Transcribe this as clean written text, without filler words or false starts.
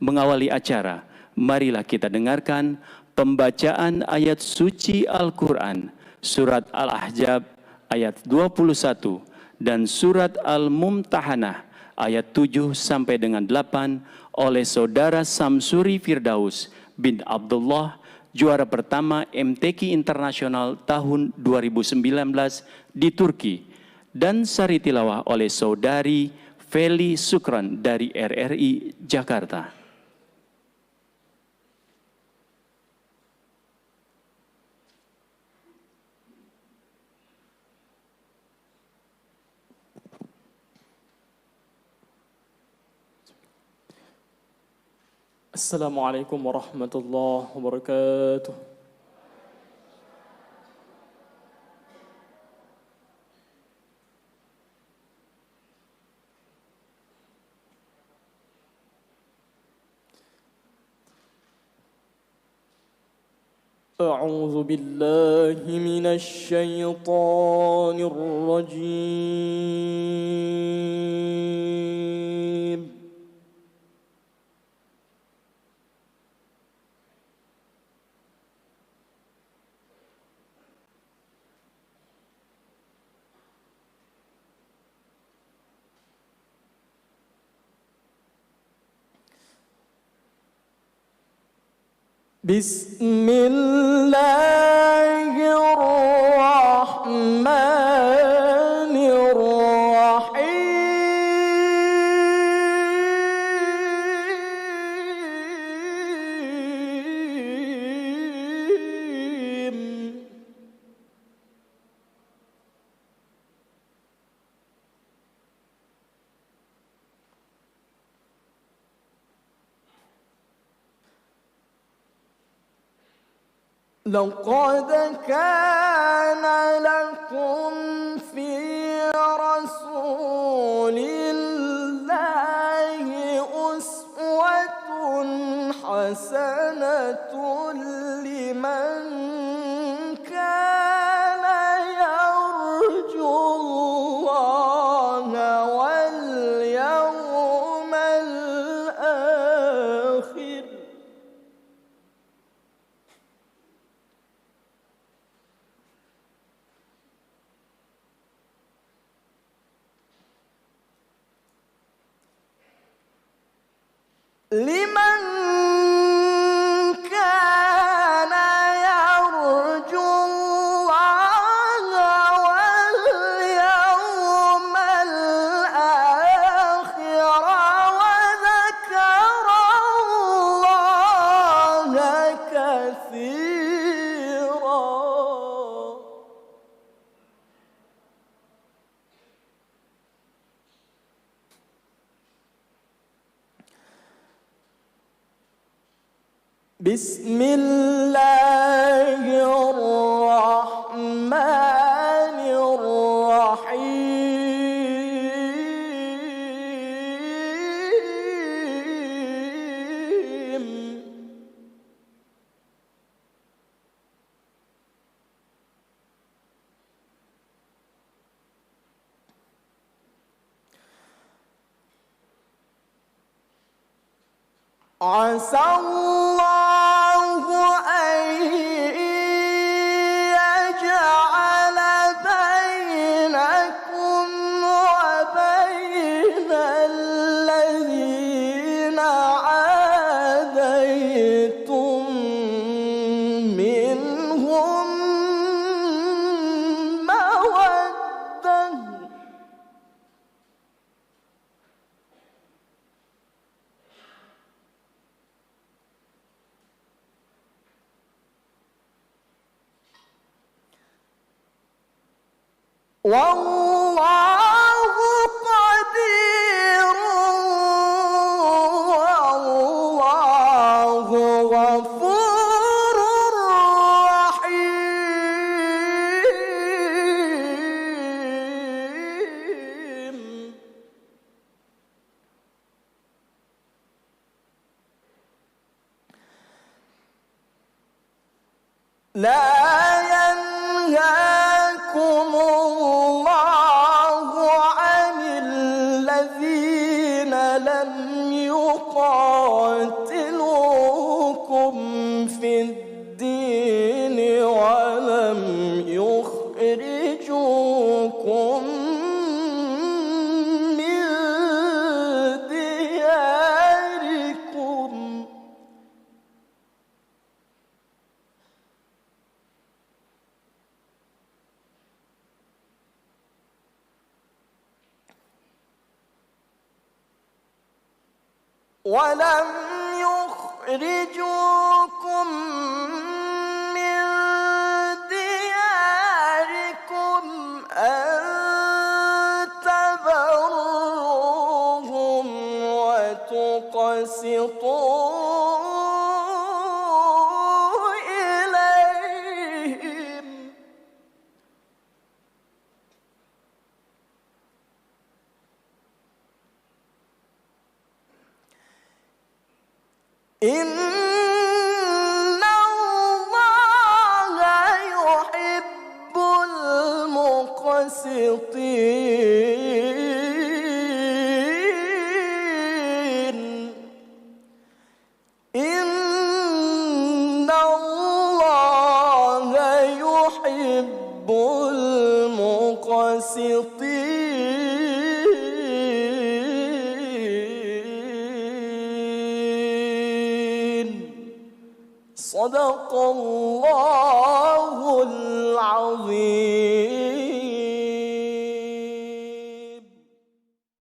Mengawali acara, marilah kita dengarkan pembacaan ayat suci Al-Quran, surat Al-Ahzab ayat 21 dan surat Al-Mumtahanah ayat 7 sampai dengan 8 oleh Saudara Samsuri Firdaus bin Abdullah, juara pertama MTQ Internasional tahun 2019 di Turki, dan sari tilawah oleh Saudari Feli Sukran dari RRI Jakarta. Assalamualaikum warahmatullahi wabarakatuh. أعوذ بالله من الشيطان الرجيم. بسم الله الرحمن الرحيم. لقد كان لكم في رسول الله أسوة حسنة لمن كان يرجو الله واليوم الآخر. لمن كان يرجو الله واليوم الآخر وذكر الله كثيرا. بسم الله الرحمن الرحيم. عسى الله أن يجعل بينكم وبين الذين عاديتم منهم مودة. والله قدير والله غفور رحيم. لا ينهاكم الله عن الذين لم يقاتلوكم يقاتلوكم في الدين ولم يخرجوكم من دياركم أن تبروهم وتقسطوا إليهم إن الله يحب المقسطين إن الله يحب المقسطين صدق الله العظيم